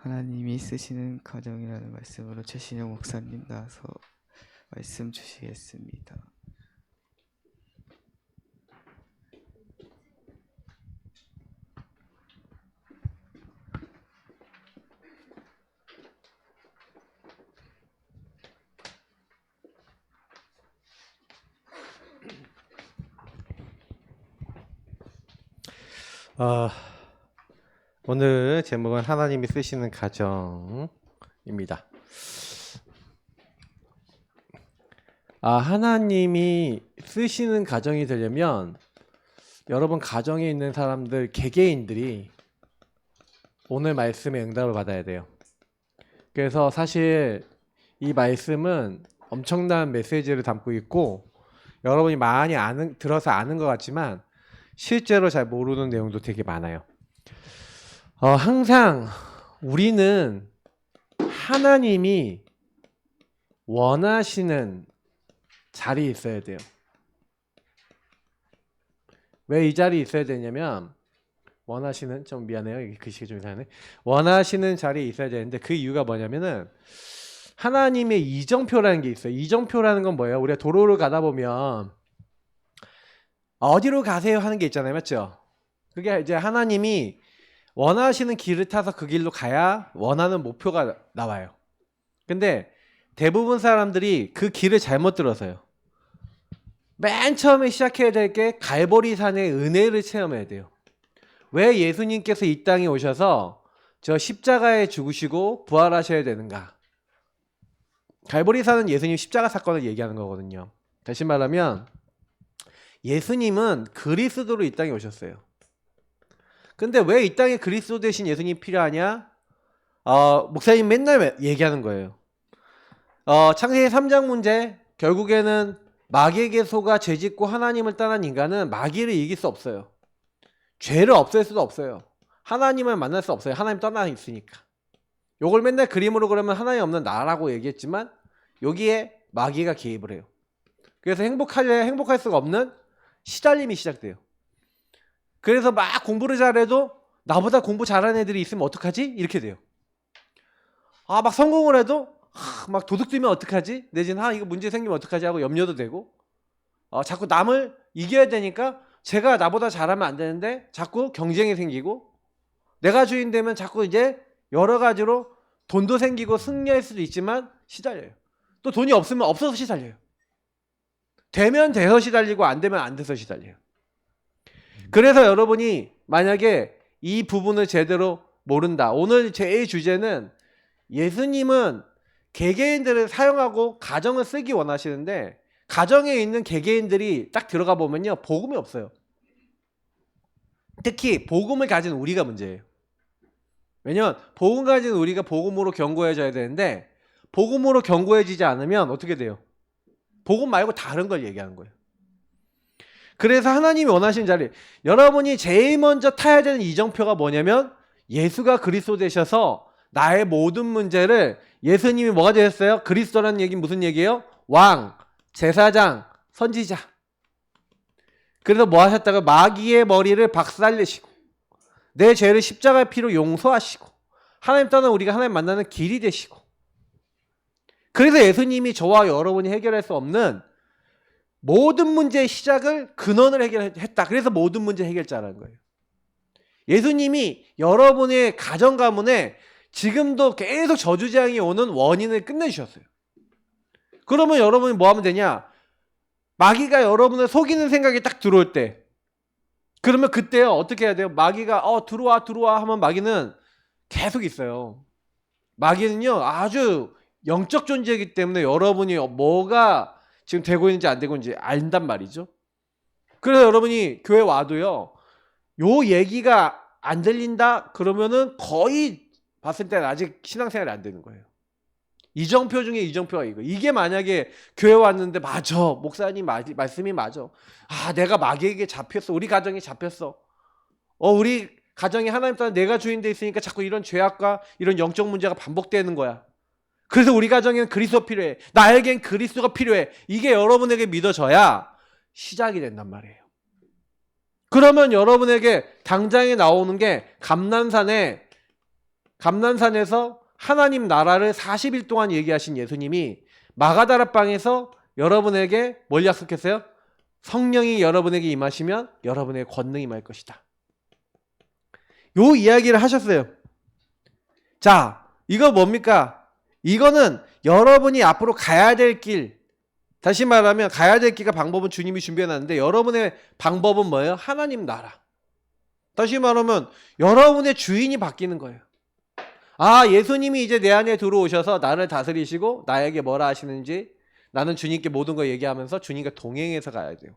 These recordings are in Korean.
하나님이 쓰시는 가정이라는 말씀으로 최신영 목사님 나와서 말씀 주시겠습니다. 오늘 제목은 하나님이 쓰시는 가정입니다. 하나님이 쓰시는 가정이 되려면 여러분 가정에 있는 사람들 개개인들이 오늘 말씀의 응답을 받아야 돼요. 그래서 사실 이 말씀은 엄청난 메시지를 담고 있고 여러분이 많이 들어서 아는 것 같지만 실제로 잘 모르는 내용도 되게 많아요. 항상 우리는 하나님이 원하시는 자리에 있어야 돼요. 왜 이 자리에 있어야 되냐면 좀 미안해요. 이게 글씨가 좀 이상하네. 원하시는 자리에 있어야 되는데 그 이유가 뭐냐면은 하나님의 이정표라는 게 있어요. 이정표라는 건 뭐예요? 우리가 도로를 가다 보면 어디로 가세요 하는 게 있잖아요. 맞죠? 그게 이제 하나님이 원하시는 길을 타서 그 길로 가야 원하는 목표가 나와요. 근데 대부분 사람들이 그 길을 잘못 들어서요. 맨 처음에 시작해야 될 게 갈보리산의 은혜를 체험해야 돼요. 왜 예수님께서 이 땅에 오셔서 저 십자가에 죽으시고 부활하셔야 되는가? 갈보리산은 예수님 십자가 사건을 얘기하는 거거든요. 다시 말하면 예수님은 그리스도로 이 땅에 오셨어요. 근데 왜 이 땅에 그리스도 대신 예수님이 필요하냐? 목사님 맨날 얘기하는 거예요. 창세기 3장 문제, 결국에는 마귀에게 속아 죄짓고 하나님을 떠난 인간은 마귀를 이길 수 없어요. 죄를 없앨 수도 없어요. 하나님을 만날 수 없어요. 하나님 떠나 있으니까. 요걸 맨날 그림으로 그러면 하나님 없는 나라고 얘기했지만 여기에 마귀가 개입을 해요. 그래서 행복할 수가 없는 시달림이 시작돼요. 그래서 막 공부를 잘해도 나보다 공부 잘하는 애들이 있으면 어떡하지? 이렇게 돼요. 막 성공을 해도 막 도둑 들면 어떡하지? 내지는 이거 문제 생기면 어떡하지? 하고 염려도 되고 자꾸 남을 이겨야 되니까 제가 나보다 잘하면 안 되는데 자꾸 경쟁이 생기고 내가 주인 되면 자꾸 이제 여러 가지로 돈도 생기고 승리할 수도 있지만 시달려요. 또 돈이 없으면 없어서 시달려요. 되면 돼서 시달리고 안 되면 안 돼서 시달려요. 그래서 여러분이 만약에 이 부분을 제대로 모른다. 오늘 제 주제는 예수님은 개개인들을 사용하고 가정을 쓰기 원하시는데 가정에 있는 개개인들이 딱 들어가 보면요. 복음이 없어요. 특히 복음을 가진 우리가 문제예요. 왜냐면 복음 가진 우리가 복음으로 견고해져야 되는데 복음으로 견고해지지 않으면 어떻게 돼요? 복음 말고 다른 걸 얘기하는 거예요. 그래서 하나님이 원하시는 자리, 여러분이 제일 먼저 타야 되는 이정표가 뭐냐면 예수가 그리스도 되셔서 나의 모든 문제를 예수님이 뭐가 되셨어요? 그리스도라는 얘기는 무슨 얘기예요? 왕, 제사장, 선지자. 그래서 뭐 하셨다가 마귀의 머리를 박살내시고 내 죄를 십자가의 피로 용서하시고 하나님 떠난 우리가 하나님 만나는 길이 되시고 그래서 예수님이 저와 여러분이 해결할 수 없는 모든 문제의 시작을 근원을 해결했다. 그래서 모든 문제 해결자라는 거예요. 예수님이 여러분의 가정 가문에 지금도 계속 저주재앙이 오는 원인을 끝내주셨어요. 그러면 여러분이 뭐 하면 되냐? 마귀가 여러분을 속이는 생각이 딱 들어올 때 그러면 그때요 어떻게 해야 돼요? 마귀가 들어와 하면 마귀는 계속 있어요. 마귀는요 아주 영적 존재이기 때문에 여러분이 뭐가 지금 되고 있는지 안 되고 있는지 안단 말이죠. 그래서 여러분이 교회 와도요 요 얘기가 안 들린다 그러면은 거의 봤을 때는 아직 신앙생활이 안 되는 거예요. 이정표 중에 이정표가 이게 만약에 교회 왔는데 맞아 목사님 말씀이 맞아. 내가 마귀에게 잡혔어. 우리 가정이 잡혔어. 우리 가정이 하나님 따라 내가 주인 돼 있으니까 자꾸 이런 죄악과 이런 영적 문제가 반복되는 거야. 그래서 우리 가정에는 그리스도 필요해. 나에겐 그리스도가 필요해. 이게 여러분에게 믿어져야 시작이 된단 말이에요. 그러면 여러분에게 당장에 나오는 게 감난산에 감난산에서 하나님 나라를 40일 동안 얘기하신 예수님이 마가다락방에서 여러분에게 뭘 약속했어요? 성령이 여러분에게 임하시면 여러분에게 권능이 임할 것이다. 요 이야기를 하셨어요. 자, 이거 뭡니까? 이거는 여러분이 앞으로 가야 될 길, 다시 말하면 가야 될 길과 방법은 주님이 준비해놨는데 여러분의 방법은 뭐예요? 하나님 나라. 다시 말하면 여러분의 주인이 바뀌는 거예요. 아, 예수님이 이제 내 안에 들어오셔서 나를 다스리시고 나에게 뭐라 하시는지 나는 주님께 모든 걸 얘기하면서 주님과 동행해서 가야 돼요.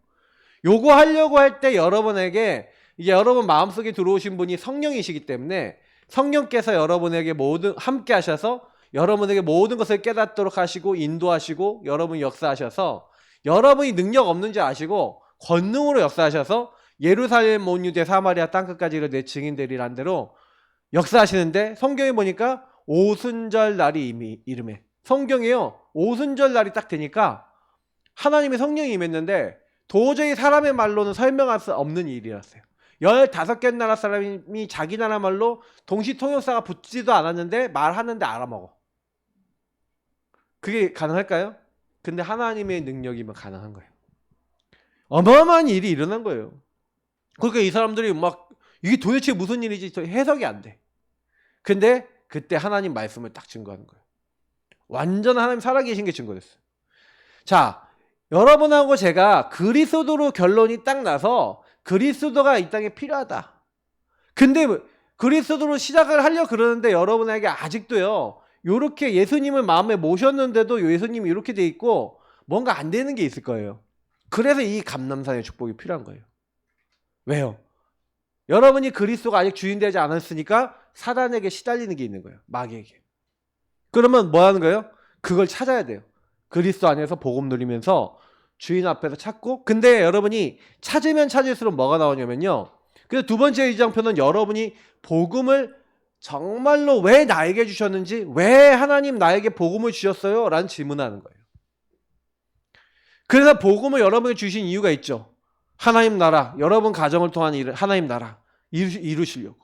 요거 하려고 할 때 여러분에게 이제 여러분 마음속에 들어오신 분이 성령이시기 때문에 성령께서 여러분에게 모든 함께 하셔서 여러분에게 모든 것을 깨닫도록 하시고 인도하시고 여러분 역사하셔서 여러분이 능력 없는지 아시고 권능으로 역사하셔서 예루살렘 온 유대 사마리아 땅끝까지 내 증인 되리란 대로 역사하시는데 성경에 보니까 오순절 날이 이름에 성경에요. 오순절 날이 딱 되니까 하나님의 성령이 임했는데 도저히 사람의 말로는 설명할 수 없는 일이었어요. 15개 나라 사람이 자기 나라 말로 동시 통역사가 붙지도 않았는데 말하는데 알아먹어. 그게 가능할까요? 근데 하나님의 능력이면 가능한 거예요. 어마어마한 일이 일어난 거예요. 그러니까 이 사람들이 막 이게 도대체 무슨 일이지 해석이 안 돼. 근데 그때 하나님 말씀을 딱 증거하는 거예요. 완전 하나님 살아계신 게 증거됐어요. 자, 여러분하고 제가 그리스도로 결론이 딱 나서 그리스도가 이 땅에 필요하다. 근데 그리스도로 시작을 하려고 그러는데 여러분에게 아직도요. 요렇게 예수님을 마음에 모셨는데도 예수님이 이렇게 돼 있고 뭔가 안 되는 게 있을 거예요. 그래서 이 감람산의 축복이 필요한 거예요. 왜요? 여러분이 그리스도가 아직 주인 되지 않았으니까 사단에게 시달리는 게 있는 거예요. 마귀에게. 그러면 뭐 하는 거예요? 그걸 찾아야 돼요. 그리스도 안에서 복음 누리면서 주인 앞에서 찾고, 근데 여러분이 찾으면 찾을수록 뭐가 나오냐면요. 그래서 두 번째 이장표는 여러분이 복음을 정말로 왜 나에게 주셨는지, 왜 하나님 나에게 복음을 주셨어요? 라는 질문을 하는 거예요. 그래서 복음을 여러분에게 주신 이유가 있죠. 하나님 나라, 여러분 가정을 통한 일을 하나님 나라 이루시려고.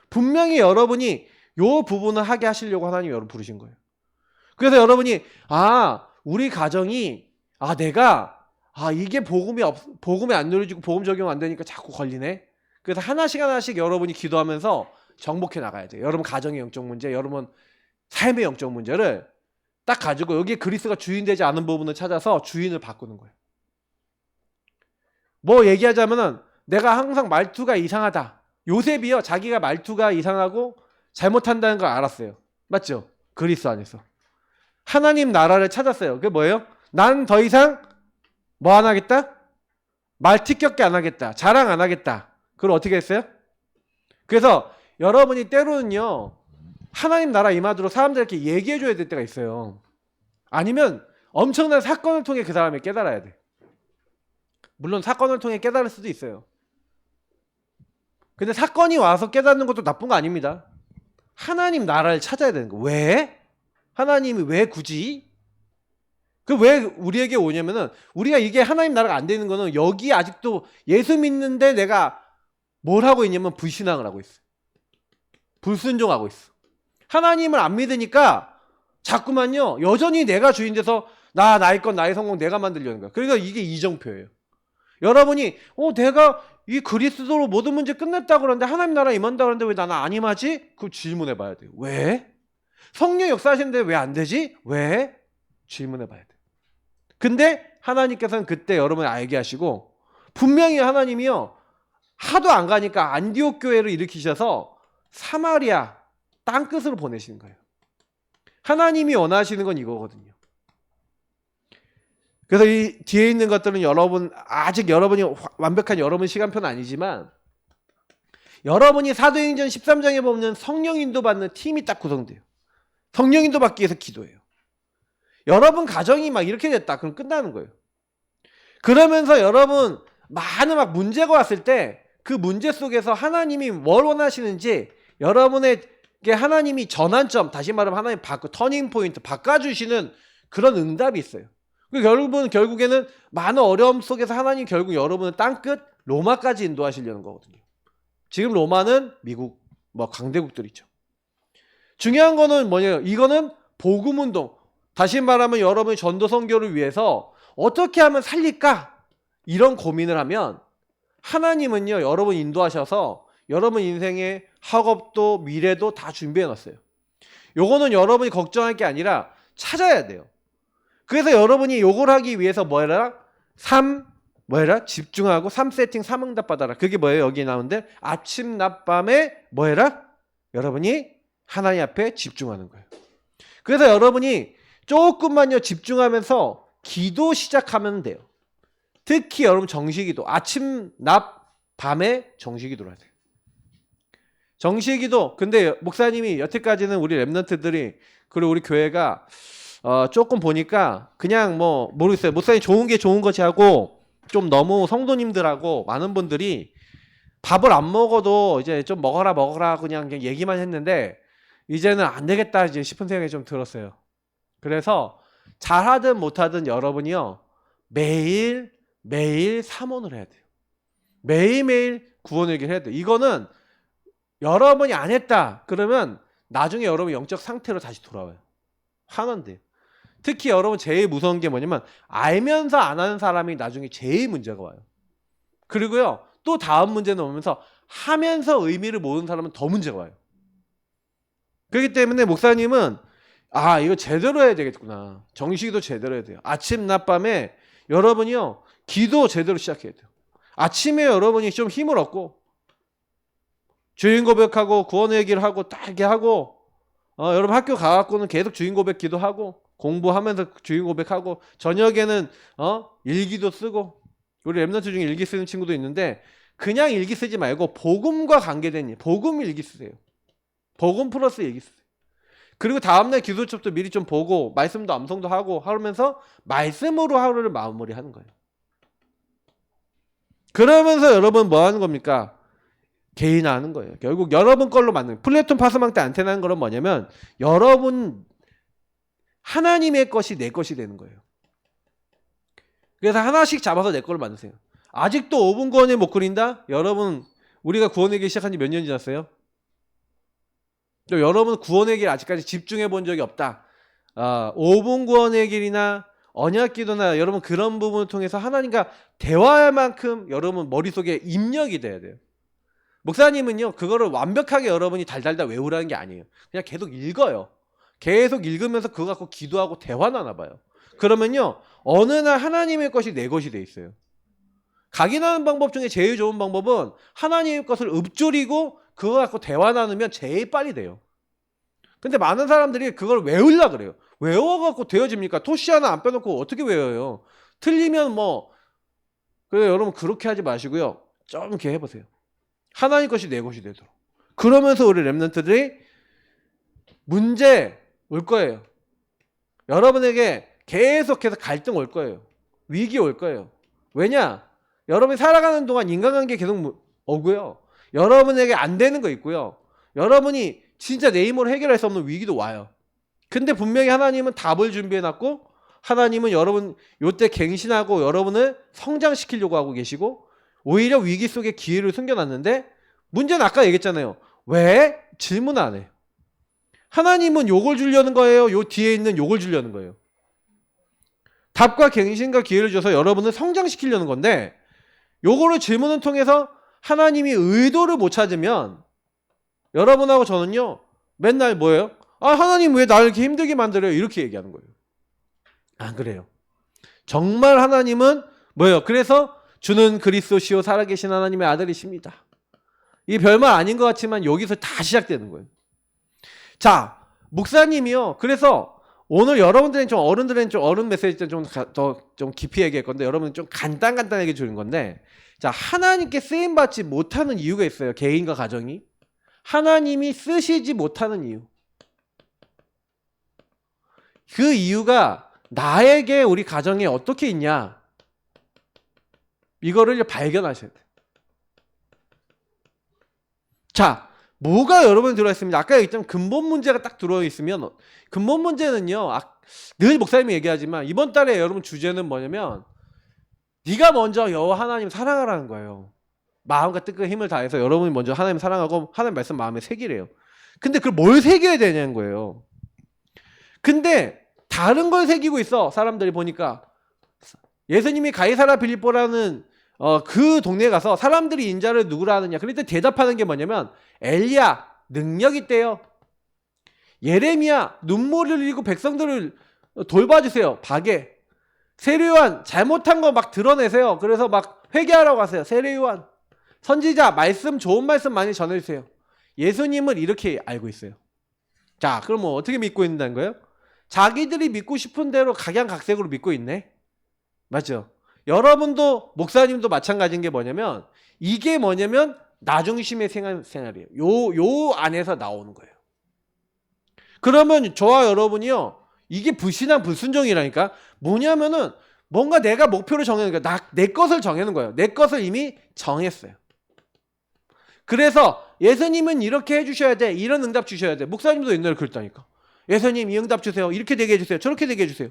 분명히 여러분이 요 부분을 하게 하시려고 하나님이 여러분 부르신 거예요. 그래서 여러분이 우리 가정이 이게 복음이 안 누려지고 복음 적용 안 되니까 자꾸 걸리네. 그래서 하나씩 여러분이 기도하면서 정복해 나가야 돼요. 여러분 가정의 영적 문제, 여러분 삶의 영적 문제를 딱 가지고 여기에 그리스도가 주인 되지 않은 부분을 찾아서 주인을 바꾸는 거예요. 뭐 얘기하자면은 내가 항상 말투가 이상하다. 요셉이요, 자기가 말투가 이상하고 잘못한다는 걸 알았어요. 맞죠? 그리스도 안에서 하나님 나라를 찾았어요. 그게 뭐예요? 난 더 이상 뭐 안 하겠다? 말 티격게 안 하겠다. 자랑 안 하겠다. 그걸 어떻게 했어요? 그래서 여러분이 때로는요, 하나님 나라 임하도록 사람들에게 얘기해 줘야 될 때가 있어요. 아니면 엄청난 사건을 통해 그 사람이 깨달아야 돼. 물론 사건을 통해 깨달을 수도 있어요. 근데 사건이 와서 깨닫는 것도 나쁜 거 아닙니다. 하나님 나라를 찾아야 되는 거. 왜? 하나님이 왜 굳이? 그 왜 우리에게 오냐면은 우리가 이게 하나님 나라가 안 되는 거는 여기 아직도 예수 믿는데 내가 뭘 하고 있냐면 불신앙을 하고 있어. 불순종하고 있어. 하나님을 안 믿으니까 자꾸만요, 여전히 내가 주인 돼서 나의 것, 나의 성공 내가 만들려는 거야. 그러니까 이게 이정표예요. 여러분이 내가 이 그리스도로 모든 문제 끝냈다 그러는데 하나님 나라 임한다 그러는데 왜 나는 안 임하지? 그 질문해 봐야 돼요. 왜? 성령 역사하시는데 왜 안 되지? 왜? 질문해 봐야 돼. 근데 하나님께서는 그때 여러분을 알게 하시고, 분명히 하나님이요, 하도 안 가니까 안디옥 교회를 일으키셔서 사마리아 땅끝으로 보내시는 거예요. 하나님이 원하시는 건 이거거든요. 그래서 이 뒤에 있는 것들은 아직 여러분이 완벽한 여러분 시간표는 아니지만, 여러분이 사도행전 13장에 보면 성령 인도 받는 팀이 딱 구성돼요. 성령 인도 받기 위해서 기도해요. 여러분 가정이 막 이렇게 됐다 그럼 끝나는 거예요. 그러면서 여러분 많은 문제가 왔을 때 그 문제 속에서 하나님이 뭘 원하시는지 여러분에게 하나님이 전환점, 다시 말하면 하나님 터닝 포인트 바꿔주시는 그런 응답이 있어요. 여러분 결국에는 많은 어려움 속에서 하나님 결국 여러분을 땅끝 로마까지 인도하시려는 거거든요. 지금 로마는 미국 강대국들이죠. 중요한 거는 뭐냐면 이거는 복음 운동. 다시 말하면 여러분이 전도 선교를 위해서 어떻게 하면 살릴까? 이런 고민을 하면 하나님은요, 여러분 인도하셔서 여러분 인생의 학업도 미래도 다 준비해 놨어요. 요거는 여러분이 걱정할 게 아니라 찾아야 돼요. 그래서 여러분이 요걸 하기 위해서 뭐라? 집중하고 3세팅 3응답 받아라. 그게 뭐예요? 여기 나오는데 아침 낮밤에 뭐해라? 여러분이 하나님 앞에 집중하는 거예요. 그래서 여러분이 조금만요 집중하면서 기도 시작하면 돼요. 특히 여러분 정시기도 아침 낮 밤에 정시기도를 해야 돼요. 정시기도. 근데 목사님이 여태까지는 우리 랩런트들이 그리고 우리 교회가 조금 보니까 그냥 뭐 모르겠어요. 목사님 좋은 게 좋은 것이 하고 좀 너무 성도님들하고 많은 분들이 밥을 안 먹어도 이제 좀 먹어라 그냥 얘기만 했는데 이제는 안 되겠다 이제 싶은 생각이 좀 들었어요. 그래서 잘하든 못하든 여러분이요 매일 삼원을 해야 돼요. 매일매일 구원 얘기를 해야 돼요. 이거는 여러분이 안 했다 그러면 나중에 여러분 영적 상태로 다시 돌아와요. 화난대요. 특히 여러분 제일 무서운 게 뭐냐면 알면서 안 하는 사람이 나중에 제일 문제가 와요. 그리고요 또 다음 문제는 오면서 하면서 의미를 모르는 사람은 더 문제가 와요. 그렇기 때문에 목사님은 이거 제대로 해야 되겠구나. 정식도 제대로 해야 돼요. 아침 낮밤에 여러분이요 기도 제대로 시작해야 돼요. 아침에 여러분이 좀 힘을 얻고 주인 고백하고 구원 얘기를 하고 딱 이렇게 하고 여러분 학교 가갖고는 계속 주인 고백 기도하고 공부하면서 주인 고백하고 저녁에는 일기도 쓰고 우리 랩런트 중에 일기 쓰는 친구도 있는데 그냥 일기 쓰지 말고 복음과 관계된 일, 복음 일기 쓰세요. 복음 플러스 일기 쓰세요. 그리고 다음날 기도첩도 미리 좀 보고 말씀도 암송도 하고 하면서 말씀으로 하루를 마무리하는 거예요. 그러면서 여러분 뭐 하는 겁니까? 개인화하는 거예요. 결국 여러분 걸로 만든 플래톤 파스망 때 안테나는 거는 뭐냐면 여러분 하나님의 것이 내 것이 되는 거예요. 그래서 하나씩 잡아서 내 걸로 만드세요. 아직도 5분 구원을 못 그린다? 여러분 우리가 구원의 시작한 지 몇 년 지났어요? 여러분 구원의 길 아직까지 집중해 본 적이 없다. 5분 구원의 길이나 언약기도나 여러분 그런 부분을 통해서 하나님과 대화할 만큼 여러분 머릿속에 입력이 돼야 돼요. 목사님은요 그거를 완벽하게 여러분이 달달달 외우라는 게 아니에요. 그냥 계속 읽어요. 계속 읽으면서 그거 갖고 기도하고 대화 나눠봐요. 그러면요 어느 날 하나님의 것이 내 것이 돼 있어요. 각인하는 방법 중에 제일 좋은 방법은 하나님의 것을 읊조리고 그거 갖고 대화 나누면 제일 빨리 돼요. 근데 많은 사람들이 그걸 외우려고 그래요. 외워갖고 되어집니까? 토시 하나 안 빼놓고 어떻게 외워요? 틀리면 그래서 여러분 그렇게 하지 마시고요. 좀 이렇게 해보세요. 하나님 것이 내 것이 되도록. 그러면서 우리 랩런트들이 문제 올 거예요. 여러분에게 계속해서 갈등 올 거예요. 위기 올 거예요. 왜냐? 여러분이 살아가는 동안 인간관계 계속 오고요. 여러분에게 안 되는 거 있고요. 여러분이 진짜 내 힘으로 해결할 수 없는 위기도 와요. 근데 분명히 하나님은 답을 준비해놨고 하나님은 여러분 요때 갱신하고 여러분을 성장시키려고 하고 계시고 오히려 위기 속에 기회를 숨겨놨는데 문제는 아까 얘기했잖아요. 왜 질문 안 해요? 하나님은 요걸 주려는 거예요? 요 뒤에 있는 요걸 주려는 거예요? 답과 갱신과 기회를 줘서 여러분을 성장시키려는 건데 요거를 질문을 통해서 하나님이 의도를 못 찾으면 여러분하고 저는요 맨날 뭐예요? 하나님 왜 나를 이렇게 힘들게 만들어요? 이렇게 얘기하는 거예요. 안 그래요. 정말 하나님은 뭐예요? 그래서 주는 그리스도시요 살아계신 하나님의 아들이십니다. 이 별말 아닌 것 같지만 여기서 다 시작되는 거예요. 자, 목사님이요. 그래서 오늘 여러분들은 좀 어른들은 좀 어른 메시지 때 좀 깊이 얘기할 건데 여러분은 좀 간단하게 주는 건데 자, 하나님께 쓰임 받지 못하는 이유가 있어요. 개인과 가정이. 하나님이 쓰시지 못하는 이유. 그 이유가 나에게 우리 가정에 어떻게 있냐. 이거를 발견하셔야 돼요. 자, 뭐가 여러분이 들어있습니다. 아까 얘기했지만 근본 문제가 딱 들어있으면 근본 문제는요. 늘 목사님이 얘기하지만 이번 달에 여러분 주제는 뭐냐면 네가 먼저 여호와 하나님 사랑하라는 거예요. 마음과 뜻과 힘을 다해서 여러분이 먼저 하나님 사랑하고 하나님 말씀 마음에 새기래요. 근데 그걸 뭘 새겨야 되냐는 거예요. 근데 다른 걸 새기고 있어. 사람들이 보니까 예수님이 가이사라 빌립보라는 그 동네에 가서 사람들이 인자를 누구라 하느냐. 그럴 때 대답하는 게 뭐냐면 엘리야 능력 있대요. 예레미야 눈물을 흘리고 백성들을 돌봐주세요. 박에 세례요한 잘못한 거 막 드러내세요. 그래서 막 회개하라고 하세요. 세례요한 선지자 말씀 좋은 말씀 많이 전해주세요. 예수님을 이렇게 알고 있어요. 자, 그럼 뭐 어떻게 믿고 있는다는 거예요? 자기들이 믿고 싶은 대로 각양각색으로 믿고 있네. 맞죠? 여러분도 목사님도 마찬가지인 게 뭐냐면 이게 뭐냐면 나중심의 생활이에요. 요 안에서 나오는 거예요. 그러면 저와 여러분이요. 이게 불신앙 불순종이라니까. 뭐냐면은 뭔가 내가 목표를 정해는 거야. 내 것을 정해는 거예요. 내 것을 이미 정했어요. 그래서 예수님은 이렇게 해주셔야 돼. 이런 응답 주셔야 돼. 목사님도 옛날에 그랬다니까. 예수님 이 응답 주세요. 이렇게 되게 해주세요. 저렇게 되게 해주세요.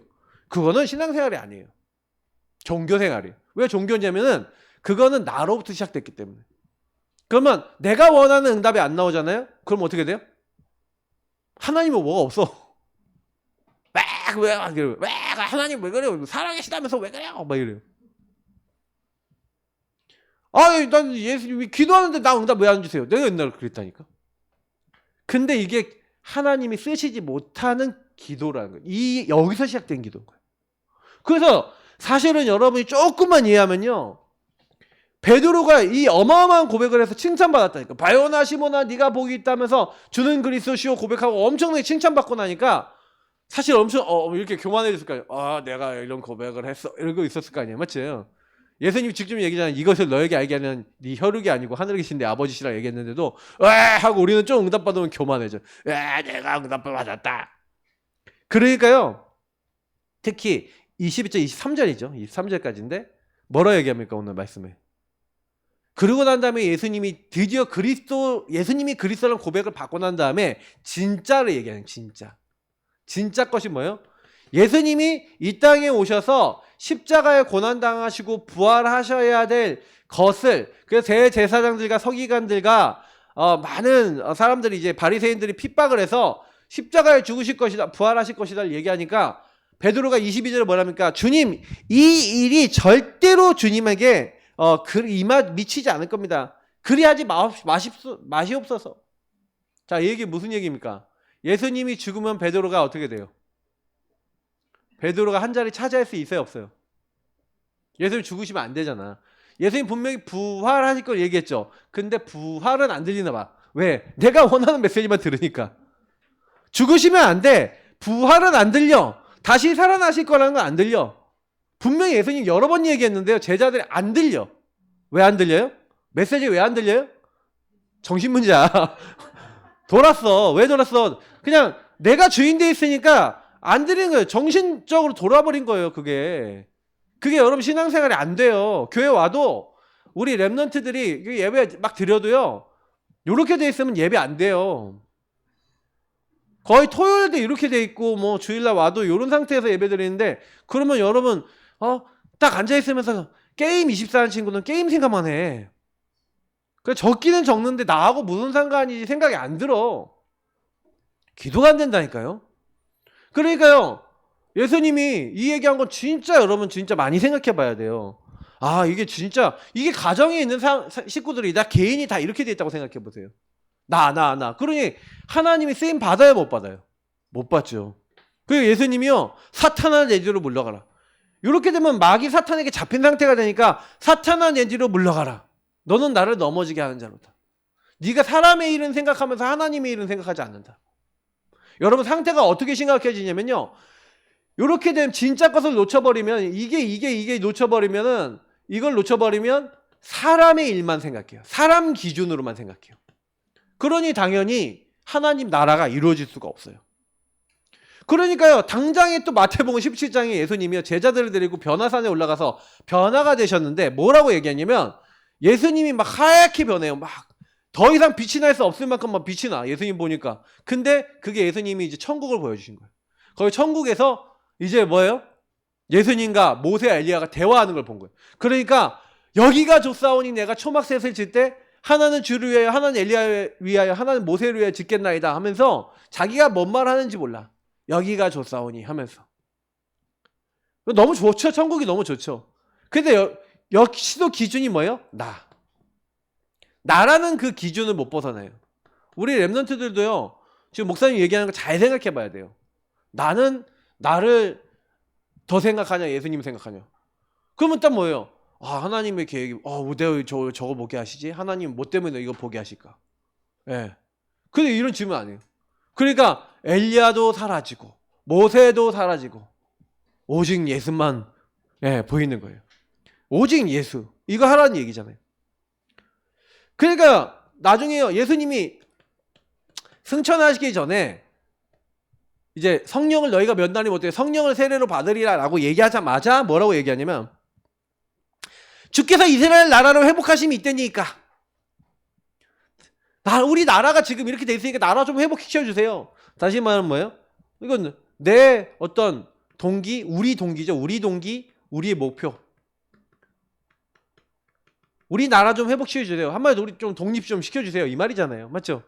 그거는 신앙생활이 아니에요. 종교생활이에요. 왜 종교냐면은 그거는 나로부터 시작됐기 때문에. 그러면 내가 원하는 응답이 안 나오잖아요. 그럼 어떻게 돼요? 하나님은 뭐가 없어. 왜 하나님 왜 그래요? 사랑하시다면서 왜 그래요? 막 이래요. 난 예수님이 기도하는데 나 응답 왜 안 주세요? 내가 옛날에 그랬다니까. 근데 이게 하나님이 쓰시지 못하는 기도라는 거예요. 여기서 시작된 기도인 거예요. 그래서 사실은 여러분이 조금만 이해하면요. 베드로가 이 어마어마한 고백을 해서 칭찬받았다니까. 바요나 시모나 네가 복이 있다면서 주는 그리스도시오 고백하고 엄청나게 칭찬받고 나니까 사실 엄청 이렇게 교만해졌을 거 아니에요. 내가 이런 고백을 했어. 이러고 있었을 거 아니에요. 맞죠? 예수님이 직접 얘기잖아요. 이것을 너에게 알게 하는 네 혈육이 아니고 하늘에 계신 내 아버지시라 얘기했는데도 하고 우리는 좀 응답받으면 교만해져. 내가 응답받았다. 그러니까요. 특히 22절, 23절이죠. 23절까지인데 뭐라 얘기합니까? 오늘 말씀에. 그러고 난 다음에 예수님이 드디어 예수님이 그리스도라는 고백을 받고 난 다음에 진짜를 얘기하는 진짜. 진짜 것이 뭐예요? 예수님이 이 땅에 오셔서 십자가에 고난당하시고 부활하셔야 될 것을 그래서 대제사장들과 서기관들과 많은 사람들이 이제 바리새인들이 핍박을 해서 십자가에 죽으실 것이다 부활하실 것이다 얘기하니까 베드로가 22절에 뭐랍니까? 주님 이 일이 절대로 주님에게 미치지 않을 겁니다. 그리하지 마시옵소서. 자, 이 얘기 무슨 얘기입니까? 예수님이 죽으면 베드로가 어떻게 돼요? 베드로가 한 자리 차지할 수 있어요, 없어요? 예수님 죽으시면 안 되잖아. 예수님 분명히 부활하실 걸 얘기했죠. 근데 부활은 안 들리나 봐. 왜? 내가 원하는 메시지만 들으니까. 죽으시면 안 돼. 부활은 안 들려. 다시 살아나실 거라는 건 안 들려. 분명히 예수님 여러 번 얘기했는데요. 제자들이 안 들려. 왜 안 들려요? 메시지 왜 안 들려요? 정신문제야. 돌았어. 왜 돌았어? 그냥 내가 주인 돼 있으니까 안 들리는 거예요. 정신적으로 돌아버린 거예요. 그게 여러분 신앙생활이 안 돼요. 교회 와도 우리 랩런트들이 예배 막 드려도요. 이렇게 돼 있으면 예배 안 돼요. 거의 토요일도 이렇게 돼 있고 뭐 주일날 와도 이런 상태에서 예배 드리는데 그러면 여러분 딱 앉아 있으면서 게임 24하는 친구는 게임 생각만 해. 그래 적기는 적는데 나하고 무슨 상관이지 생각이 안 들어. 기도가 안 된다니까요. 그러니까요. 예수님이 이 얘기한 건 진짜 여러분 진짜 많이 생각해 봐야 돼요. 이게 진짜 이게 가정에 있는 식구들이 다 개인이 다 이렇게 돼 있다고 생각해 보세요. 나. 그러니 하나님이 쓰임 받아요, 못 받아요? 못 받죠. 그리고 예수님이요. 사탄아 내 뒤로 물러가라. 이렇게 되면 마귀 사탄에게 잡힌 상태가 되니까 사탄아 내 뒤로 물러가라. 너는 나를 넘어지게 하는 자로다. 네가 사람의 일은 생각하면서 하나님의 일은 생각하지 않는다. 여러분 상태가 어떻게 심각해지냐면요. 이렇게 되면 진짜 것을 놓쳐버리면 이게 놓쳐버리면은 이걸 놓쳐버리면 사람의 일만 생각해요. 사람 기준으로만 생각해요. 그러니 당연히 하나님 나라가 이루어질 수가 없어요. 그러니까요. 당장에 또 마태복음 17장에 예수님이요. 제자들을 데리고 변화산에 올라가서 변화가 되셨는데 뭐라고 얘기하냐면 예수님이 막 하얗게 변해요. 막 더 이상 빛이 날 수 없을 만큼 막 빛이 나. 예수님 보니까. 근데 그게 예수님이 이제 천국을 보여주신 거예요. 거기 천국에서 이제 뭐예요? 예수님과 모세 엘리야가 대화하는 걸 본 거예요. 그러니까 여기가 좁사오니 내가 초막셋을 질 때 하나는 주를 위하여, 하나는 엘리야를 위하여, 하나는 모세를 위하여 짓겠나이다 하면서 자기가 뭔 말 하는지 몰라. 여기가 좋사오니 하면서. 너무 좋죠. 천국이 너무 좋죠. 근데 역시도 기준이 뭐예요? 나라는 그 기준을 못 벗어나요. 우리 랩런트들도요. 지금 목사님 얘기하는 거 잘 생각해 봐야 돼요. 나는 나를 더 생각하냐 예수님 생각하냐. 그러면 딱 뭐예요? 하나님의 계획이 왜 저거 보게 하시지? 하나님 뭐 때문에 이거 보게 하실까? 예. 근데 이런 질문 아니에요. 그러니까 엘리야도 사라지고 모세도 사라지고 오직 예수만 보이는 거예요. 오직 예수. 이거 하라는 얘기잖아요. 그러니까 나중에요. 예수님이 승천하시기 전에 이제 성령을 너희가 몇 날이 못해 성령을 세례로 받으리라 라고 얘기하자마자 뭐라고 얘기하냐면 주께서 이스라엘 나라를 회복하심이 있다니까. 우리 나라가 지금 이렇게 돼 있으니까 나라 좀 회복시켜주세요. 다시 말하면 뭐예요? 이건 내 어떤 동기, 우리 동기죠. 우리 동기, 우리의 목표. 우리 나라 좀 회복시켜주세요. 한마디로 우리 좀 독립 좀 시켜주세요. 이 말이잖아요. 맞죠?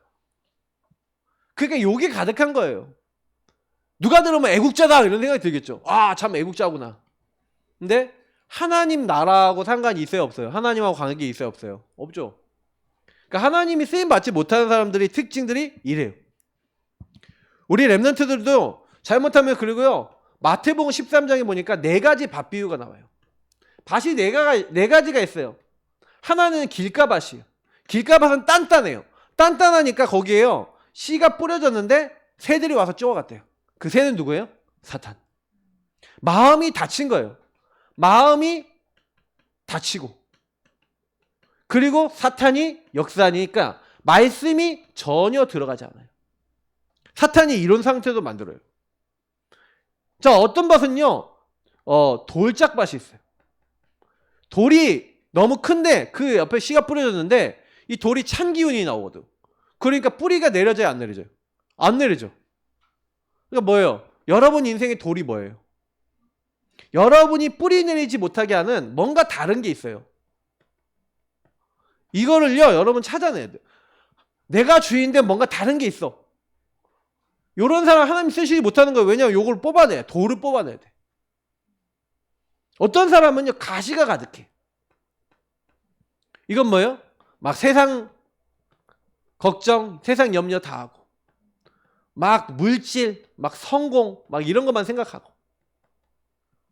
그러니까 요게 가득한 거예요. 누가 들으면 애국자다 이런 생각이 들겠죠. 참 애국자구나. 근데 하나님 나라하고 상관이 있어요 없어요? 하나님하고 관계 있어요 없어요? 없죠. 그러니까 하나님이 쓰임 받지 못하는 사람들의 특징들이 이래요. 우리 랩런트들도 잘못하면 그리고요. 마태복음 13장에 보니까 4가지 밭 비유가 나와요. 밭이 4가지가 있어요. 하나는 길가밭이에요. 길가밭은 단단해요. 단단하니까 거기에요. 씨가 뿌려졌는데 새들이 와서 쪼아갔대요. 그 새는 누구예요? 사탄. 마음이 다친 거예요. 마음이 다치고 그리고 사탄이 역사하니까 말씀이 전혀 들어가지 않아요. 사탄이 이런 상태도 만들어요. 자, 어떤 밭은요 돌짝밭이 있어요. 돌이 너무 큰데 그 옆에 씨가 뿌려졌는데 이 돌이 찬 기운이 나오거든. 그러니까 뿌리가 내려져요 안 내려져요? 안 내려져. 그러니까 뭐예요? 여러분 인생의 돌이 뭐예요? 여러분이 뿌리 내리지 못하게 하는 뭔가 다른 게 있어요. 이거를요 여러분 찾아내야 돼요. 내가 주인인데 뭔가 다른 게 있어. 이런 사람 하나님 쓰시지 못하는 거예요. 왜냐하면 요걸 뽑아내야 돼. 돌을 뽑아내야 돼. 어떤 사람은요 가시가 가득해. 이건 뭐예요? 막 세상 걱정, 세상 염려 다 하고 막 물질, 막 성공, 막 이런 것만 생각하고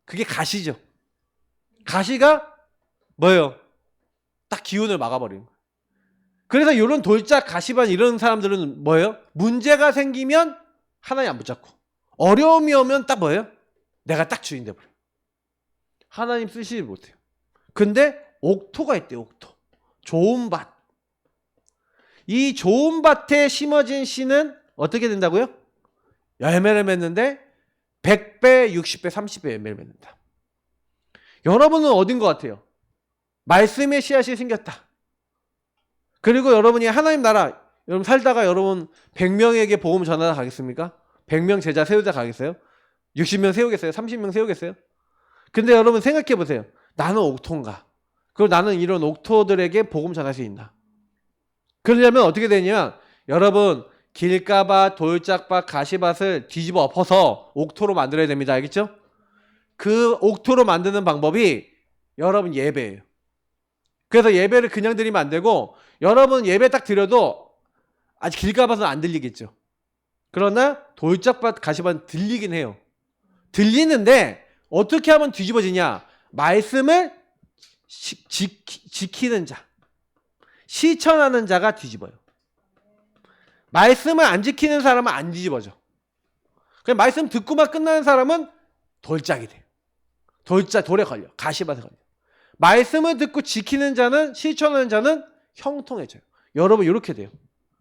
그게 가시죠. 가시가 뭐예요? 딱 기운을 막아버리는 거예요. 그래서 이런 돌짝 가시반 이런 사람들은 뭐예요? 문제가 생기면 하나님 안 붙잡고 어려움이 오면 딱 뭐예요? 내가 딱 주인 돼버려요. 하나님 쓰시지 못해요. 근데 옥토가 있대요. 옥토. 좋은 밭. 이 좋은 밭에 심어진 씨는 어떻게 된다고요? 열매를 맺는데 100배, 60배, 30배 열매를 맺는다. 여러분은 어딘 것 같아요? 말씀의 씨앗이 생겼다. 그리고 여러분이 하나님 나라 여러분 살다가 여러분 100명에게 복음 전하다 가겠습니까? 100명 제자 세우다 가겠어요? 60명 세우겠어요? 30명 세우겠어요? 근데 여러분 생각해 보세요. 나는 옥토인가? 그리고 나는 이런 옥토들에게 복음 전할 수 있나? 그러려면 어떻게 되냐면 여러분 길가밭, 돌짝밭, 가시밭을 뒤집어 엎어서 옥토로 만들어야 됩니다. 알겠죠? 그 옥토로 만드는 방법이 여러분 예배예요. 그래서 예배를 그냥 드리면 안 되고 여러분 예배 딱 드려도 아직 길가밭은 안 들리겠죠. 그러나 돌짝밭, 가시밭은 들리긴 해요. 들리는데 어떻게 하면 뒤집어지냐? 말씀을 지키는 자, 실천하는 자가 뒤집어요. 말씀을 안 지키는 사람은 안 뒤집어져. 그냥 말씀 듣고만 끝나는 사람은 돌짝이 돼요. 돌에 걸려. 가시밭에 걸려. 말씀을 듣고 지키는 자는, 실천하는 자는 형통해져요. 여러분 이렇게 돼요.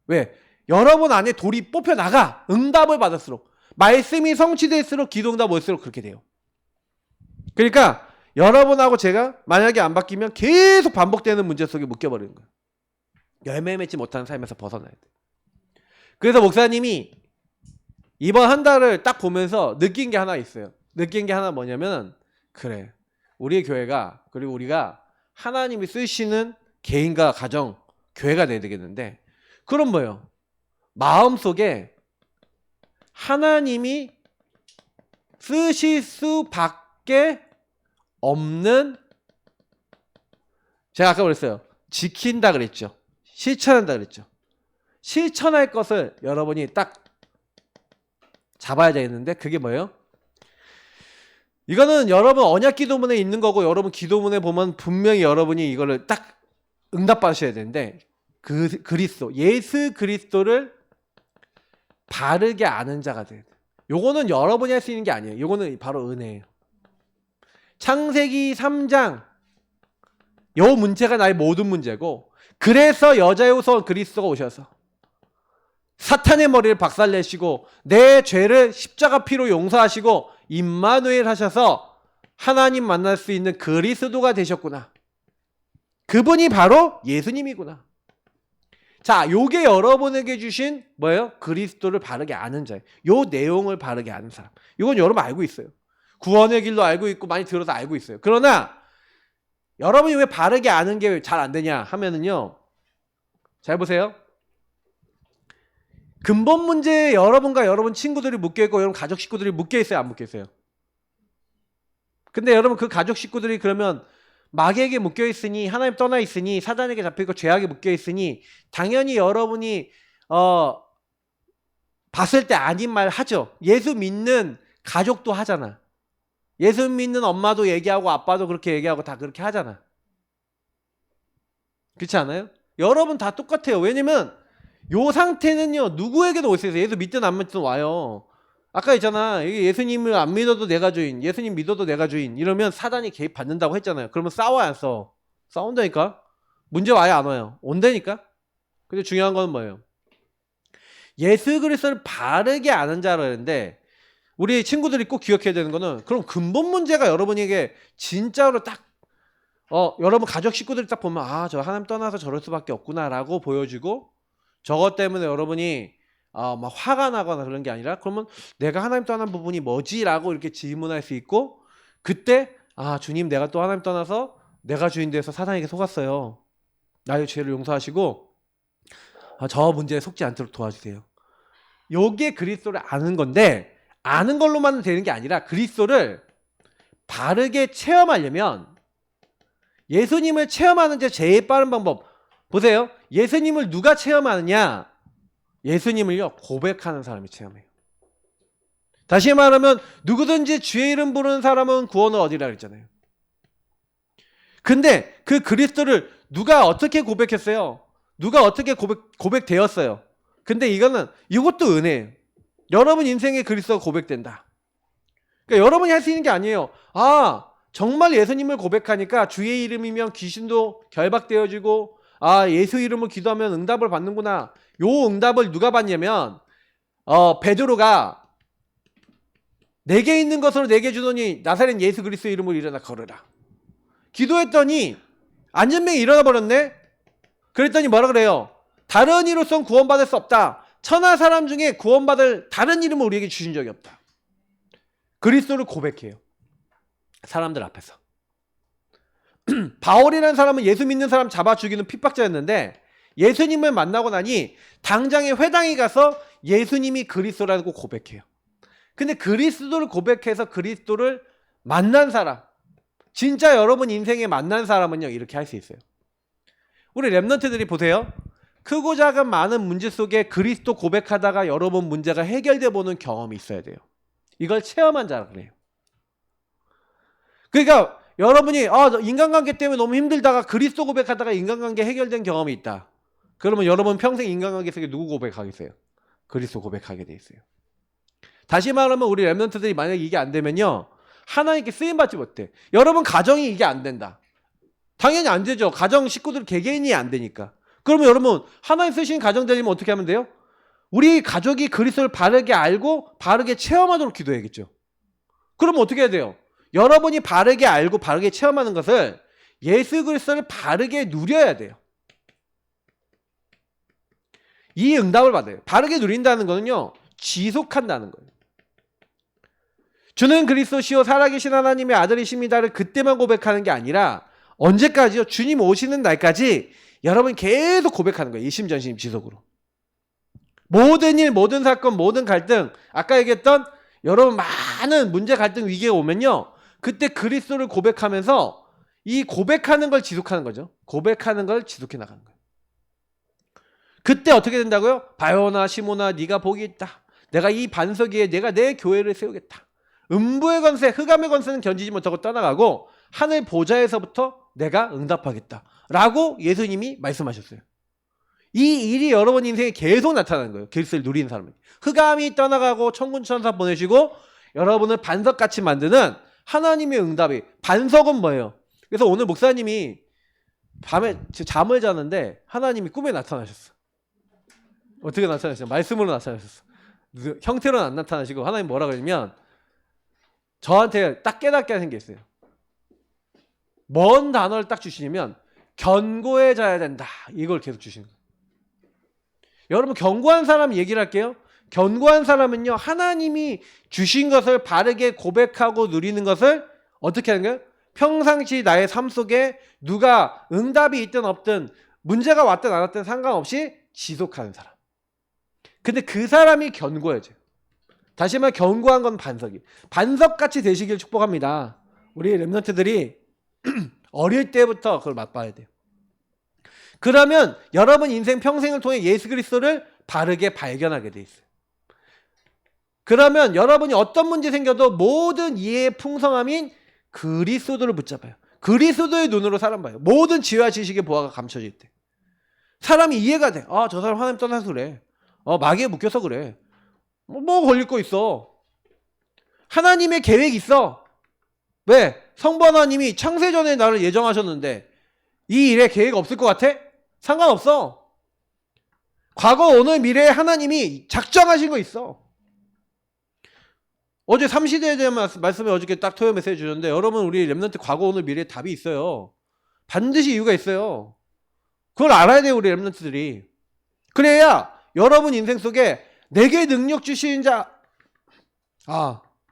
왜? 여러분 안에 돌이 뽑혀나가. 응답을 받을수록. 말씀이 성취될수록 기도응답 올수록 그렇게 돼요. 그러니까 여러분하고 제가 만약에 안 바뀌면 계속 반복되는 문제 속에 묶여버리는 거예요. 열매 맺지 못하는 삶에서 벗어나야 돼요. 그래서 목사님이 이번 한 달을 딱 보면서 느낀 게 하나 있어요. 느낀 게 하나 뭐냐면 그래 우리의 교회가 그리고 우리가 하나님이 쓰시는 개인과 가정 교회가 돼야 되겠는데, 그럼 뭐예요? 마음속에 하나님이 쓰실 수밖에 없는, 제가 아까 그랬어요. 지킨다 그랬죠. 실천한다 그랬죠. 실천할 것을 여러분이 딱 잡아야 되겠는데, 그게 뭐예요? 이거는 여러분 언약 기도문에 있는 거고, 여러분 기도문에 보면 분명히 여러분이 이거를 딱 응답받으셔야 되는데, 그리스도, 예수 그리스도를 바르게 아는 자가 돼야 돼요. 요거는 여러분이 할 수 있는 게 아니에요. 요거는 바로 은혜예요. 창세기 3장, 요 문제가 나의 모든 문제고, 그래서 여자의 후손 그리스도가 오셔서 사탄의 머리를 박살내시고 내 죄를 십자가 피로 용서하시고 임마누엘 하셔서 하나님 만날 수 있는 그리스도가 되셨구나. 그분이 바로 예수님이구나. 자, 요게 여러분에게 주신 뭐예요? 그리스도를 바르게 아는 자예요. 요 내용을 바르게 아는 사람. 이건 여러분 알고 있어요. 구원의 길도 알고 있고 많이 들어서 알고 있어요. 그러나 여러분이 왜 바르게 아는 게 잘 안 되냐 하면은요. 잘 보세요. 근본 문제에 여러분과 여러분 친구들이 묶여있고 여러분 가족 식구들이 묶여있어요? 안 묶여있어요? 근데 여러분 그 가족 식구들이 그러면 마귀에게 묶여있으니, 하나님 떠나있으니, 사단에게 잡혀있고 죄악에 묶여있으니 당연히 여러분이 봤을 때 아닌 말 하죠. 예수 믿는 가족도 하잖아. 예수 믿는 엄마도 얘기하고 아빠도 그렇게 얘기하고 다 그렇게 하잖아. 그렇지 않아요? 여러분 다 똑같아요. 왜냐면 요 상태는요, 누구에게도 올 수 있어요. 예수 믿든 안 믿든 와요. 아까 있잖아. 예수님을 안 믿어도 내가 주인, 예수님 믿어도 내가 주인, 이러면 사단이 개입받는다고 했잖아요. 그러면 싸워야 안 싸워? 싸운다니까? 문제 와요, 안 와요? 온다니까? 근데 중요한 건 뭐예요? 예수 그리스도를 바르게 아는 자라는데, 우리 친구들이 꼭 기억해야 되는 거는, 그럼 근본 문제가 여러분에게 진짜로 딱 여러분 가족 식구들이 딱 보면, 아, 저 하나님 떠나서 저럴 수밖에 없구나라고 보여주고, 저것 때문에 여러분이 막 화가 나거나 그런 게 아니라, 그러면 내가 하나님 떠난 부분이 뭐지라고 이렇게 질문할 수 있고, 그때 아, 주님, 내가 또 하나님 떠나서 내가 주인 돼서 사단에게 속았어요. 나의 죄를 용서하시고 저 문제에 속지 않도록 도와주세요. 요게 그리스도를 아는 건데, 아는 걸로만 되는 게 아니라 그리스도를 바르게 체험하려면, 예수님을 체험하는 게 제일 빠른 방법 보세요. 예수님을 누가 체험하느냐? 예수님을요, 고백하는 사람이 체험해요. 다시 말하면 누구든지 주의 이름 부르는 사람은 구원을 얻으리라 그랬잖아요. 근데 그 그리스도를 누가 어떻게 고백했어요? 누가 어떻게 고백되었어요? 근데 이것도 은혜예요. 여러분 인생에 그리스도가 고백된다. 그러니까 여러분이 할 수 있는 게 아니에요. 아, 정말 예수님을 고백하니까 주의 이름이면 귀신도 결박되어지고, 아, 예수 이름으로 기도하면 응답을 받는구나. 요 응답을 누가 받냐면 베드로가 내게 있는 것으로 내게 주더니 나사렛 예수 그리스도 이름으로 일어나 걸으라. 기도했더니 안전병이 일어나 버렸네. 그랬더니 뭐라 그래요? 다른 이로선 구원받을 수 없다. 천하 사람 중에 구원받을 다른 이름을 우리에게 주신 적이 없다. 그리스도를 고백해요. 사람들 앞에서. 바울이라는 사람은 예수 믿는 사람 잡아 죽이는 핍박자였는데, 예수님을 만나고 나니 당장에 회당에 가서 예수님이 그리스도라고 고백해요. 근데 그리스도를 고백해서 그리스도를 만난 사람, 진짜 여러분 인생에 만난 사람은요, 이렇게 할 수 있어요. 우리 랩런트들이 보세요. 크고 작은 많은 문제 속에 그리스도 고백하다가 여러분 문제가 해결돼 보는 경험이 있어야 돼요. 이걸 체험한 자라 그래요. 그러니까 여러분이 인간관계 때문에 너무 힘들다가 그리스도 고백하다가 인간관계 해결된 경험이 있다. 그러면 여러분 평생 인간관계 속에 누구 고백하겠어요? 그리스도 고백하게 돼 있어요. 다시 말하면 우리 랩런트들이 만약에 이게 안 되면요, 하나님께 쓰임받지 못해. 여러분 가정이 이게 안 된다. 당연히 안 되죠. 가정 식구들 개개인이 안 되니까. 그러면 여러분 하나님 쓰신 가정 되려면 어떻게 하면 돼요? 우리 가족이 그리스도를 바르게 알고 바르게 체험하도록 기도해야겠죠. 그러면 어떻게 해야 돼요? 여러분이 바르게 알고 바르게 체험하는 것을 예수 그리스도를 바르게 누려야 돼요. 이 응답을 받아요. 바르게 누린다는 거는요, 지속한다는 거예요. 주는 그리스도시요 살아계신 하나님의 아들이십니다를 그때만 고백하는 게 아니라 언제까지요? 주님 오시는 날까지 여러분 계속 고백하는 거예요. 이심전심 지속으로. 모든 일, 모든 사건, 모든 갈등, 아까 얘기했던 여러분 많은 문제, 갈등, 위기가 오면요, 그때 그리스도를 고백하면서 이 고백하는 걸 지속하는 거죠. 고백하는 걸 지속해 나가는 거예요. 그때 어떻게 된다고요? 바요나 시모나 네가 복이 있다. 내가 이 반석 위에 내가 내 교회를 세우겠다. 음부의 권세, 흑암의 권세는 견디지 못하고 떠나가고 하늘 보좌에서부터 내가 응답하겠다 라고 예수님이 말씀하셨어요. 이 일이 여러분 인생에 계속 나타나는 거예요. 그리스도를 누리는 사람은. 흑암이 떠나가고 천군 천사 보내시고 여러분을 반석같이 만드는 하나님의 응답이. 반석은 뭐예요? 그래서 오늘 목사님이 밤에 잠을 자는데 하나님이 꿈에 나타나셨어. 어떻게 나타나셨어요? 말씀으로 나타나셨어. 형태로는 안 나타나시고 하나님 뭐라 그러냐면 저한테 딱 깨닫게 하는 게 있어요. 뭔 단어를 딱 주시냐면 견고해져야 된다. 이걸 계속 주시는 거예요. 여러분 견고한 사람 얘기를 할게요. 견고한 사람은요, 하나님이 주신 것을 바르게 고백하고 누리는 것을 어떻게 하는 거예요? 평상시 나의 삶 속에 누가 응답이 있든 없든 문제가 왔든 안 왔든 상관없이 지속하는 사람. 근데 그 사람이 견고해져요. 다시 말해 견고한 건 반석이. 반석같이 되시길 축복합니다. 우리 렘넌트들이 어릴 때부터 그걸 맛봐야 돼요. 그러면 여러분 인생 평생을 통해 예수 그리스도를 바르게 발견하게 돼 있어요. 그러면 여러분이 어떤 문제 생겨도 모든 이해의 풍성함인 그리스도를 붙잡아요. 그리스도의 눈으로 사람 봐요. 모든 지혜와 지식의 보화가 감춰져 있대. 사람이 이해가 돼. 아, 저 사람 하나님 떠나서 그래. 마귀에 묶여서 그래. 뭐 걸릴 거 있어. 하나님의 계획이 있어. 왜? 성부 하나님이 창세전에 나를 예정하셨는데 이 일에 계획 없을 것 같아? 상관없어. 과거, 오늘, 미래에 하나님이 작정하신 거 있어. 어제 삼시대에 대한 말씀을 어저께 딱 토요 메시지 주셨는데 여러분 우리 렘넌트 과거, 오늘, 미래에 답이 있어요. 반드시 이유가 있어요. 그걸 알아야 돼요, 우리 렘넌트들이. 그래야 여러분 인생 속에 내게 능력 주시는 자,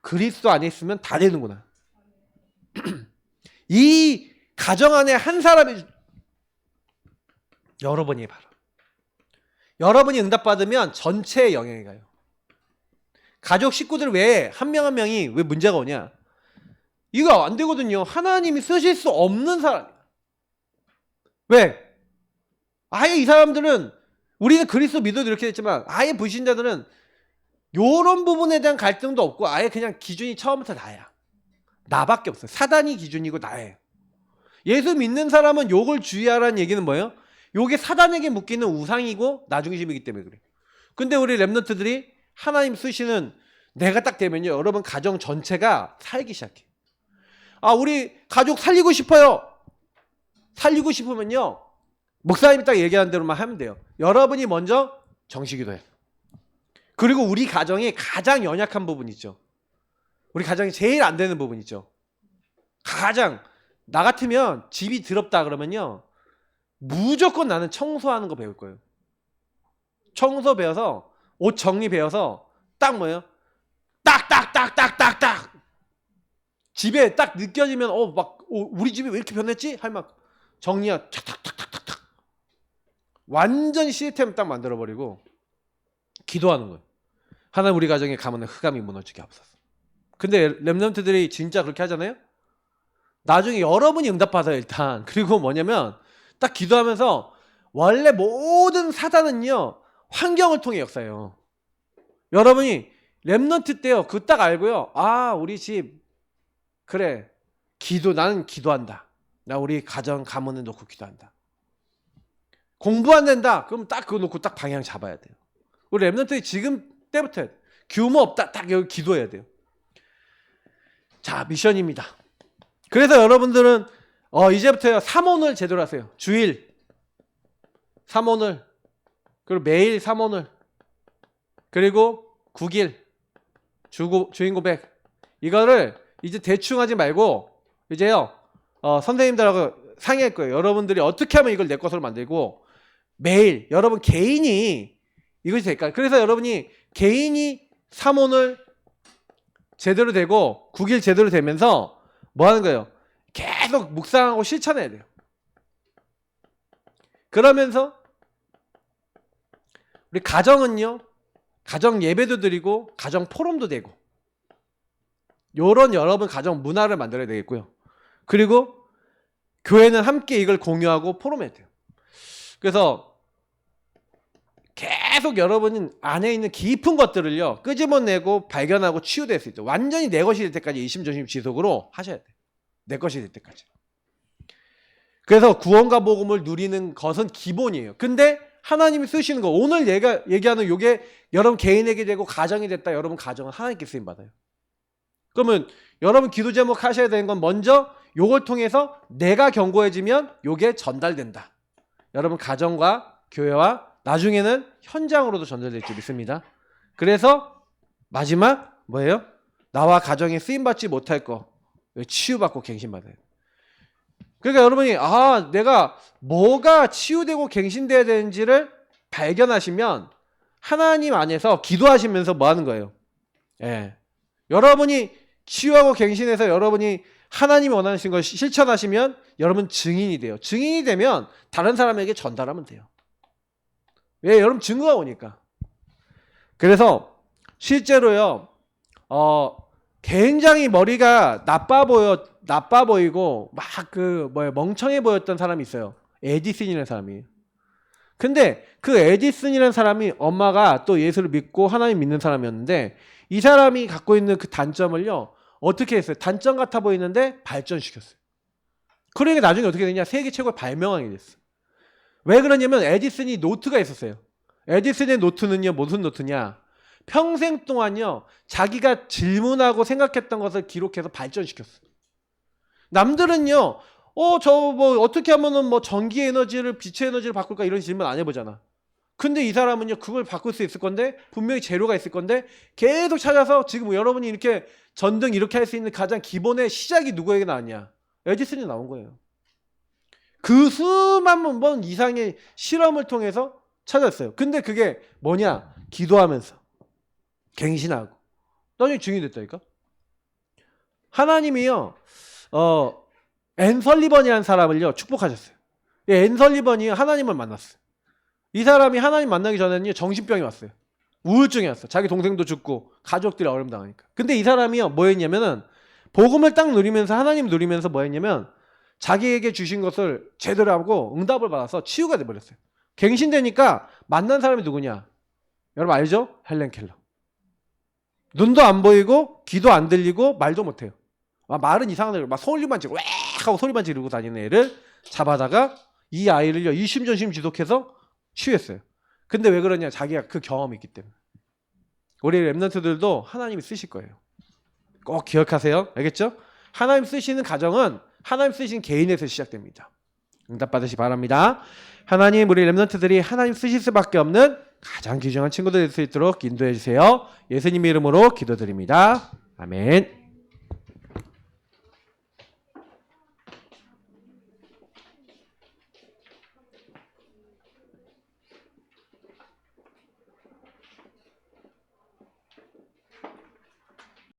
그리스도 안에 있으면 다 되는구나. 이 가정 안에 한 사람이 여러분이 바로. 여러분이 응답받으면 전체에 영향이 가요. 가족 식구들 외에 한 명 한 명이 왜 문제가 오냐? 이거 안 되거든요. 하나님이 쓰실 수 없는 사람이야. 왜? 아예 이 사람들은 우리는 그리스도 믿어도 이렇게 됐지만 아예 불신자들은 요런 부분에 대한 갈등도 없고 아예 그냥 기준이 처음부터 나야. 나밖에 없어요. 사단이 기준이고 나예요. 예수 믿는 사람은 요걸 주의하라는 얘기는 뭐예요? 요게 사단에게 묶이는 우상이고 나중심이기 때문에 그래. 근데 우리 렘넌트들이 하나님 쓰시는 내가 딱 되면요, 여러분 가정 전체가 살기 시작해. 우리 가족 살리고 싶어요. 살리고 싶으면요, 목사님이 딱 얘기하는 대로만 하면 돼요. 여러분이 먼저 정식기도해. 그리고 우리 가정이 가장 연약한 부분 있죠. 우리 가정이 제일 안 되는 부분 있죠. 가장 나 같으면 집이 더럽다 그러면요, 무조건 나는 청소하는 거 배울 거예요. 청소 배워서 옷 정리 배워서 딱 뭐예요? 딱딱딱딱딱딱 집에 딱 느껴지면 우리 집이 왜 이렇게 변했지? 할 막 정리야 탁탁탁탁탁 완전히 시스템 딱 만들어버리고 기도하는 거예요. 하나님 우리 가정에 가문의 흑암이 무너지게 하옵소서. 근데 렘넌트들이 진짜 그렇게 하잖아요. 나중에 여러분이 응답받아요 일단. 그리고 뭐냐면 딱 기도하면서 원래 모든 사단은요 환경을 통해 역사해요. 여러분이 렘넌트 때요 그거 딱 알고요, 우리 집 그래 나는 기도한다. 나 우리 가정 가문을 놓고 기도한다. 공부 안 된다 그럼 딱 그거 놓고 딱 방향 잡아야 돼요. 우리 렘넌트들이 지금 때부터 규모 없다 딱 여기 기도해야 돼요. 자, 미션입니다. 그래서 여러분들은 이제부터요 3오늘 제대로 하세요. 주일 3오늘, 그리고 매일 3오늘, 그리고 9일 주인 고백. 이거를 이제 대충 하지 말고 이제요 선생님들하고 상의할 거예요. 여러분들이 어떻게 하면 이걸 내 것으로 만들고 매일 여러분 개인이 이것이 될까요? 그래서 여러분이 개인이 3오늘 제대로 되고 9일 제대로 되면서 뭐 하는 거예요? 계속 계속 묵상하고 실천해야 돼요. 그러면서 우리 가정은요, 가정 예배도 드리고 가정 포럼도 되고 요런 여러분 가정 문화를 만들어야 되겠고요. 그리고 교회는 함께 이걸 공유하고 포럼해야 돼요. 그래서 계속 여러분 안에 있는 깊은 것들을요 끄집어내고 발견하고 치유될 수 있죠. 완전히 내 것이 될 때까지 이심전심 지속으로 하셔야 돼요. 내 것이 될 때까지. 그래서 구원과 복음을 누리는 것은 기본이에요. 근데 하나님이 쓰시는 거, 오늘 얘가 얘기하는 요게 여러분 개인에게 되고 가정이 됐다. 여러분 가정은 하나님께 쓰임 받아요. 그러면 여러분 기도 제목 하셔야 되는 건 먼저 요걸 통해서 내가 견고해지면 요게 전달된다. 여러분 가정과 교회와 나중에는 현장으로도 전달될지 믿습니다. 그래서 마지막 뭐예요? 나와 가정에 쓰임받지 못할 거 치유받고 갱신받아요. 그러니까 여러분이 내가 뭐가 치유되고 갱신돼야 되는지를 발견하시면 하나님 안에서 기도하시면서 뭐 하는 거예요? 예. 여러분이 치유하고 갱신해서 여러분이 하나님이 원하시는 걸 실천하시면 여러분 증인이 돼요. 증인이 되면 다른 사람에게 전달하면 돼요. 왜? 여러분 증거가 오니까. 그래서 실제로요. 굉장히 머리가 나빠 보이고 막 멍청해 보였던 사람이 있어요. 에디슨이라는 사람이. 근데 그 에디슨이라는 사람이 엄마가 또 예수를 믿고 하나님 믿는 사람이었는데 이 사람이 갖고 있는 그 단점을요. 어떻게 했어요? 단점 같아 보이는데 발전시켰어요. 그러니까 나중에 어떻게 되냐? 세계 최고의 발명왕이 됐어. 왜 그러냐면 에디슨이 노트가 있었어요. 에디슨의 노트는요. 무슨 노트냐? 평생 동안요. 자기가 질문하고 생각했던 것을 기록해서 발전시켰어. 남들은요. 어떻게 하면은 전기 에너지를 빛의 에너지를 바꿀까 이런 질문 안 해보잖아. 근데 이 사람은요. 그걸 바꿀 수 있을 건데 분명히 재료가 있을 건데 계속 찾아서 지금 여러분이 이렇게 전등 이렇게 할 수 있는 가장 기본의 시작이 누구에게 나왔냐? 에디슨이 나온 거예요. 그 수만 번 이상의 실험을 통해서 찾았어요. 근데 그게 뭐냐? 기도하면서 갱신하고 나중에 증인이 됐다니까. 하나님이요 앤 설리번이라는 사람을요 축복하셨어요. 앤 설리번이 하나님을 만났어요. 이 사람이 하나님 만나기 전에는 정신병이 왔어요. 우울증이 왔어. 자기 동생도 죽고 가족들이 어려움 당하니까. 근데 이 사람이요 뭐 했냐면은 복음을 딱 누리면서 하나님 누리면서 뭐 했냐면 자기에게 주신 것을 제대로 하고 응답을 받아서 치유가 돼버렸어요. 갱신되니까 만난 사람이 누구냐? 여러분 알죠? 헬렌 켈러. 눈도 안 보이고 귀도 안 들리고 말도 못해요. 말은 이상한 애를 소리만 지르고 웽 하고 소리만 지르고 다니는 애를 잡아다가 이 아이를요 이심전심 지속해서 치유했어요. 근데 왜 그러냐? 자기가 그 경험이 있기 때문에. 우리 랩런트들도 하나님이 쓰실 거예요. 꼭 기억하세요. 알겠죠? 하나님 쓰시는 가정은 하나님 쓰신 개인에서 시작됩니다. 응답 받으시 바랍니다. 하나님 우리 랩런트들이 하나님 쓰실 수밖에 없는 가장 귀중한 친구들 될 수 있도록 인도해 주세요. 예수님 이름으로 기도드립니다. 아멘.